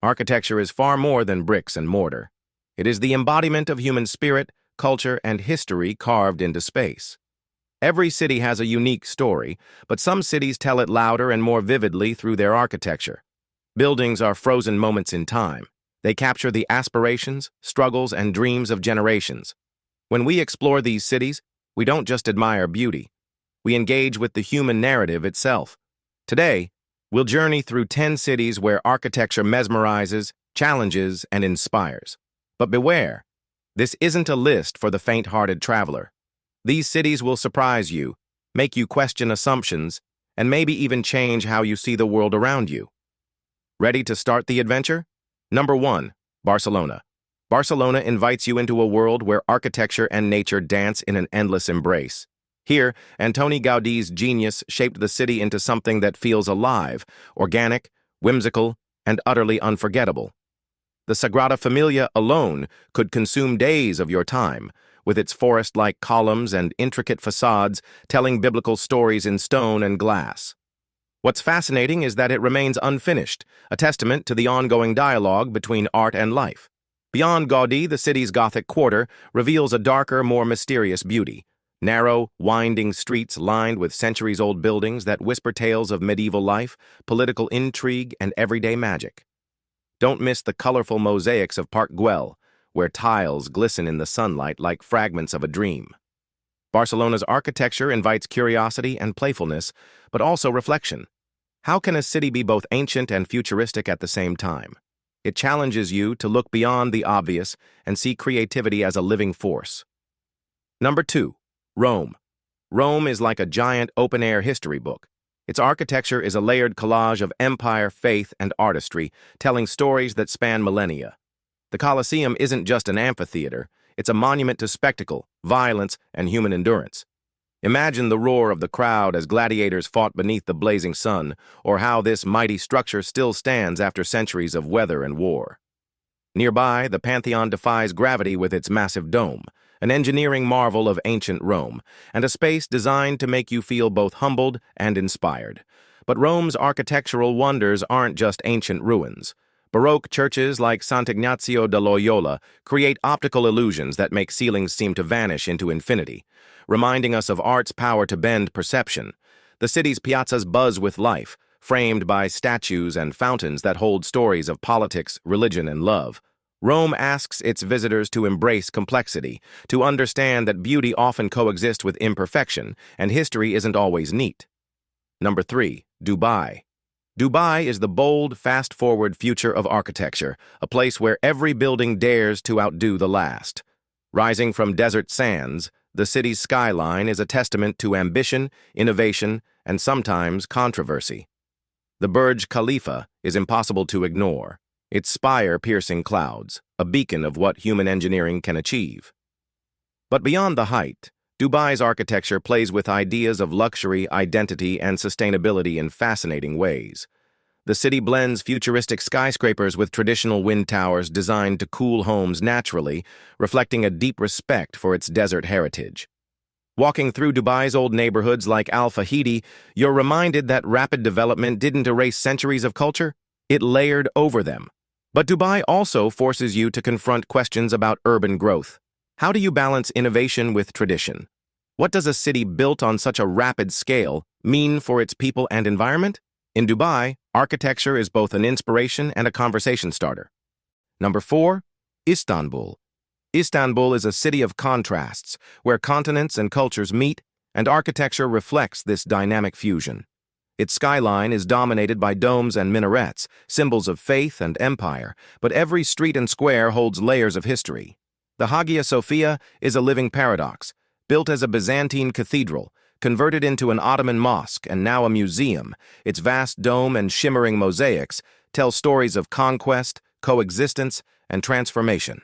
Architecture is far more than bricks and mortar. It is the embodiment of human spirit, culture, and history carved into space. Every city has a unique story, but some cities tell it louder and more vividly through their architecture. Buildings are frozen moments in time. They capture the aspirations, struggles, and dreams of generations. When we explore these cities, we don't just admire beauty. We engage with the human narrative itself. Today, we'll journey through 10 cities where architecture mesmerizes, challenges, and inspires. But beware, this isn't a list for the faint-hearted traveler. These cities will surprise you, make you question assumptions, and maybe even change how you see the world around you. Ready to start the adventure? Number 1, Barcelona. Barcelona invites you into a world where architecture and nature dance in an endless embrace. Here, Antoni Gaudi's genius shaped the city into something that feels alive, organic, whimsical, and utterly unforgettable. The Sagrada Familia alone could consume days of your time, with its forest-like columns and intricate facades telling biblical stories in stone and glass. What's fascinating is that it remains unfinished, a testament to the ongoing dialogue between art and life. Beyond Gaudi, the city's Gothic quarter reveals a darker, more mysterious beauty. Narrow, winding streets lined with centuries-old buildings that whisper tales of medieval life, political intrigue, and everyday magic. Don't miss the colorful mosaics of Park Güell, where tiles glisten in the sunlight like fragments of a dream. Barcelona's architecture invites curiosity and playfulness, but also reflection. How can a city be both ancient and futuristic at the same time? It challenges you to look beyond the obvious and see creativity as a living force. Number 2, Rome. Rome is like a giant open-air history book. Its architecture is a layered collage of empire, faith, and artistry, telling stories that span millennia. The Colosseum isn't just an amphitheater, it's a monument to spectacle, violence, and human endurance. Imagine the roar of the crowd as gladiators fought beneath the blazing sun, or how this mighty structure still stands after centuries of weather and war. Nearby, the Pantheon defies gravity with its massive dome, an engineering marvel of ancient Rome, and a space designed to make you feel both humbled and inspired. But Rome's architectural wonders aren't just ancient ruins. Baroque churches like Sant'Ignazio de Loyola create optical illusions that make ceilings seem to vanish into infinity, reminding us of art's power to bend perception. The city's piazzas buzz with life, framed by statues and fountains that hold stories of politics, religion, and love. Rome asks its visitors to embrace complexity, to understand that beauty often coexists with imperfection, and history isn't always neat. Number 3, Dubai. Dubai is the bold, fast-forward future of architecture, a place where every building dares to outdo the last. Rising from desert sands, the city's skyline is a testament to ambition, innovation, and sometimes controversy. The Burj Khalifa is impossible to ignore, its spire piercing clouds, a beacon of what human engineering can achieve. But beyond the height, Dubai's architecture plays with ideas of luxury, identity, and sustainability in fascinating ways. The city blends futuristic skyscrapers with traditional wind towers designed to cool homes naturally, reflecting a deep respect for its desert heritage. Walking through Dubai's old neighborhoods like Al Fahidi, you're reminded that rapid development didn't erase centuries of culture, it layered over them. But Dubai also forces you to confront questions about urban growth. How do you balance innovation with tradition? What does a city built on such a rapid scale mean for its people and environment? In Dubai, architecture is both an inspiration and a conversation starter. Number 4, Istanbul. Istanbul is a city of contrasts, where continents and cultures meet, and architecture reflects this dynamic fusion. Its skyline is dominated by domes and minarets, symbols of faith and empire, but every street and square holds layers of history. The Hagia Sophia is a living paradox, built as a Byzantine cathedral, converted into an Ottoman mosque and now a museum. Its vast dome and shimmering mosaics tell stories of conquest, coexistence, and transformation.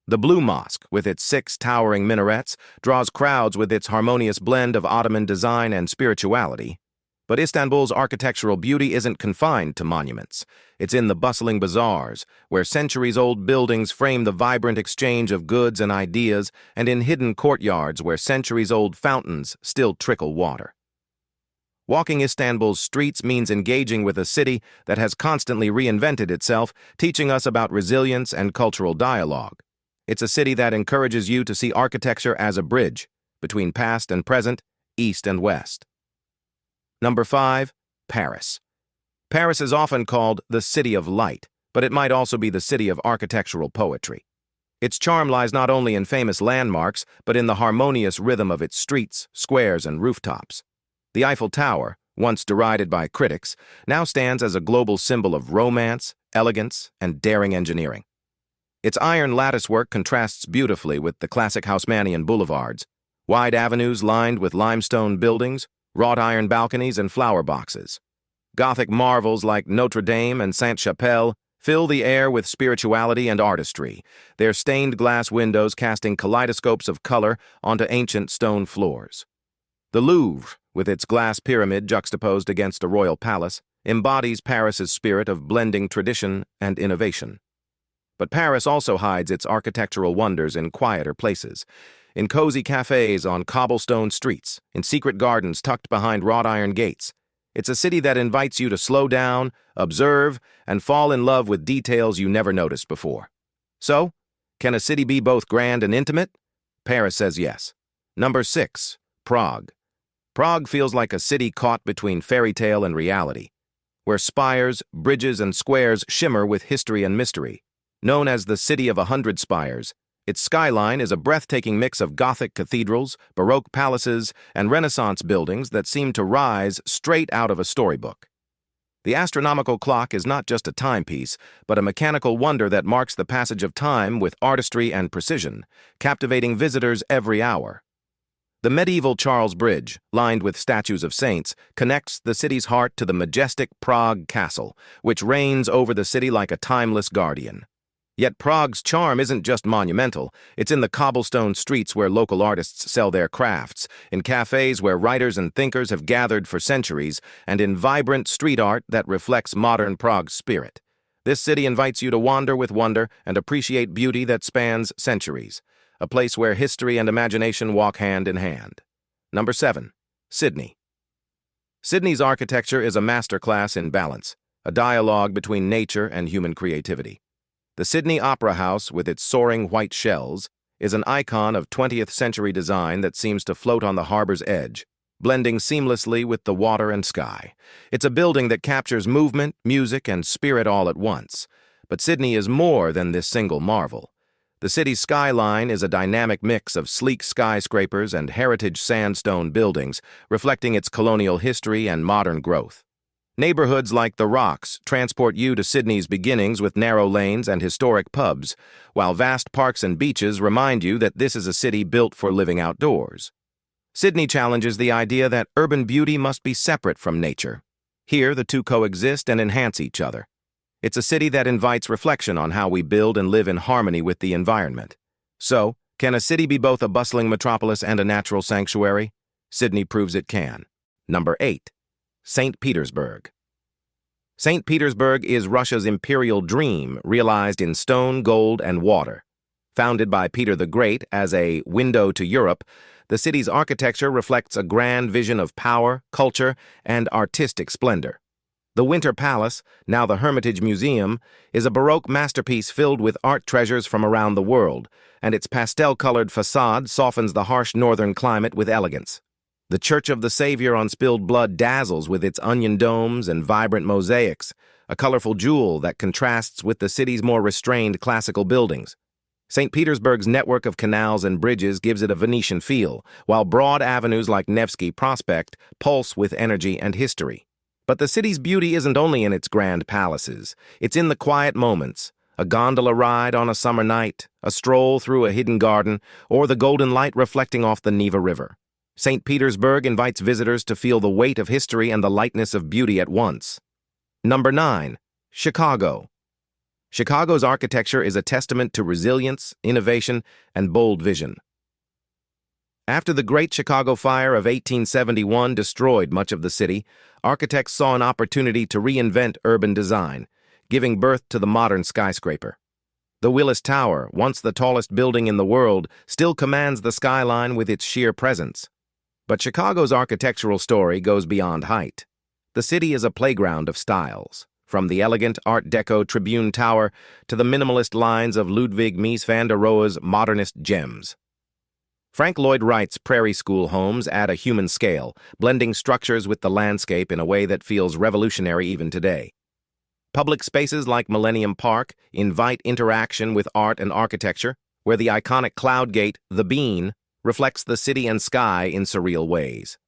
The Blue Mosque, with its 6 towering minarets, draws crowds with its harmonious blend of Ottoman design and spirituality. But Istanbul's architectural beauty isn't confined to monuments. It's in the bustling bazaars, where centuries-old buildings frame the vibrant exchange of goods and ideas, and in hidden courtyards where centuries-old fountains still trickle water. Walking Istanbul's streets means engaging with a city that has constantly reinvented itself, teaching us about resilience and cultural dialogue. It's a city that encourages you to see architecture as a bridge between past and present, east and west. Number 5. Paris. Paris is often called the City of Light, but it might also be the city of architectural poetry. Its charm lies not only in famous landmarks, but in the harmonious rhythm of its streets, squares, and rooftops. The Eiffel Tower, once derided by critics, now stands as a global symbol of romance, elegance, and daring engineering. Its iron latticework contrasts beautifully with the classic Haussmannian boulevards, wide avenues lined with limestone buildings, wrought iron balconies, and flower boxes. Gothic marvels like Notre Dame and Sainte-Chapelle fill the air with spirituality and artistry, their stained glass windows casting kaleidoscopes of color onto ancient stone floors. The Louvre, with its glass pyramid juxtaposed against a royal palace, embodies Paris's spirit of blending tradition and innovation. But Paris also hides its architectural wonders in quieter places, in cozy cafes on cobblestone streets, in secret gardens tucked behind wrought iron gates. It's a city that invites you to slow down, observe, and fall in love with details you never noticed before. So, can a city be both grand and intimate? Paris says yes. Number 6. Prague. Prague feels like a city caught between fairy tale and reality, where spires, bridges, and squares shimmer with history and mystery. Known as the City of 100 Spires, its skyline is a breathtaking mix of Gothic cathedrals, Baroque palaces, and Renaissance buildings that seem to rise straight out of a storybook. The astronomical clock is not just a timepiece, but a mechanical wonder that marks the passage of time with artistry and precision, captivating visitors every hour. The medieval Charles Bridge, lined with statues of saints, connects the city's heart to the majestic Prague Castle, which reigns over the city like a timeless guardian. Yet Prague's charm isn't just monumental, it's in the cobblestone streets where local artists sell their crafts, in cafes where writers and thinkers have gathered for centuries, and in vibrant street art that reflects modern Prague's spirit. This city invites you to wander with wonder and appreciate beauty that spans centuries, a place where history and imagination walk hand in hand. Number 7. Sydney. Sydney's architecture is a masterclass in balance, a dialogue between nature and human creativity. The Sydney Opera House, with its soaring white shells, is an icon of 20th century design that seems to float on the harbor's edge, blending seamlessly with the water and sky. It's a building that captures movement, music, and spirit all at once. But Sydney is more than this single marvel. The city's skyline is a dynamic mix of sleek skyscrapers and heritage sandstone buildings, reflecting its colonial history and modern growth. Neighborhoods like the Rocks transport you to Sydney's beginnings with narrow lanes and historic pubs, while vast parks and beaches remind you that this is a city built for living outdoors. Sydney challenges the idea that urban beauty must be separate from nature. Here, the two coexist and enhance each other. It's a city that invites reflection on how we build and live in harmony with the environment. So, can a city be both a bustling metropolis and a natural sanctuary? Sydney proves it can. Number 8. St. Petersburg. St. Petersburg is Russia's imperial dream realized in stone, gold, and water. Founded by Peter the Great as a window to Europe, the city's architecture reflects a grand vision of power, culture, and artistic splendor. The Winter Palace, now the Hermitage Museum, is a Baroque masterpiece filled with art treasures from around the world, and its pastel-colored facade softens the harsh northern climate with elegance. The Church of the Savior on Spilled Blood dazzles with its onion domes and vibrant mosaics, a colorful jewel that contrasts with the city's more restrained classical buildings. St. Petersburg's network of canals and bridges gives it a Venetian feel, while broad avenues like Nevsky Prospect pulse with energy and history. But the city's beauty isn't only in its grand palaces. It's in the quiet moments, a gondola ride on a summer night, a stroll through a hidden garden, or the golden light reflecting off the Neva River. St. Petersburg invites visitors to feel the weight of history and the lightness of beauty at once. Number 9. Chicago. Chicago's architecture is a testament to resilience, innovation, and bold vision. After the Great Chicago Fire of 1871 destroyed much of the city, architects saw an opportunity to reinvent urban design, giving birth to the modern skyscraper. The Willis Tower, once the tallest building in the world, still commands the skyline with its sheer presence. But Chicago's architectural story goes beyond height. The city is a playground of styles, from the elegant Art Deco Tribune Tower to the minimalist lines of Ludwig Mies van der Rohe's modernist gems. Frank Lloyd Wright's Prairie School homes add a human scale, blending structures with the landscape in a way that feels revolutionary even today. Public spaces like Millennium Park invite interaction with art and architecture, where the iconic cloud gate, the Bean, reflects the city and sky in surreal ways.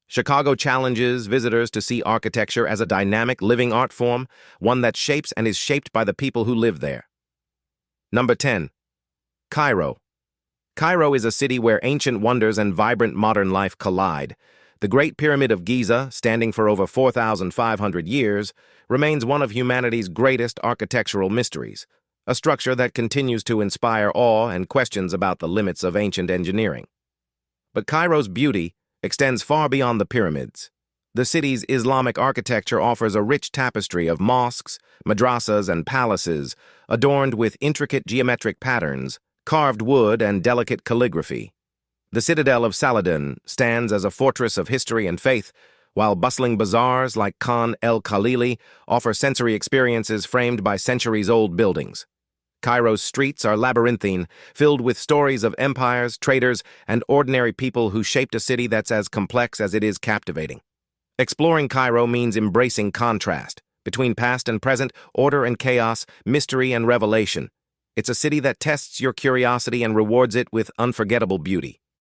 Chicago challenges visitors to see architecture as a dynamic, living art form, one that shapes and is shaped by the people who live there. Number 10. Cairo. Cairo is a city where ancient wonders and vibrant modern life collide. The Great Pyramid of Giza, standing for over 4,500 years, remains one of humanity's greatest architectural mysteries, a structure that continues to inspire awe and questions about the limits of ancient engineering. But Cairo's beauty extends far beyond the pyramids. The city's Islamic architecture offers a rich tapestry of mosques, madrasas, and palaces, adorned with intricate geometric patterns, carved wood, and delicate calligraphy. The citadel of Saladin stands as a fortress of history and faith, while bustling bazaars like Khan el-Khalili offer sensory experiences framed by centuries-old buildings. Cairo's streets are labyrinthine, filled with stories of empires, traders, and ordinary people who shaped a city that's as complex as it is captivating. Exploring Cairo means embracing contrast between past and present, order and chaos, mystery and revelation. It's a city that tests your curiosity and rewards it with unforgettable beauty.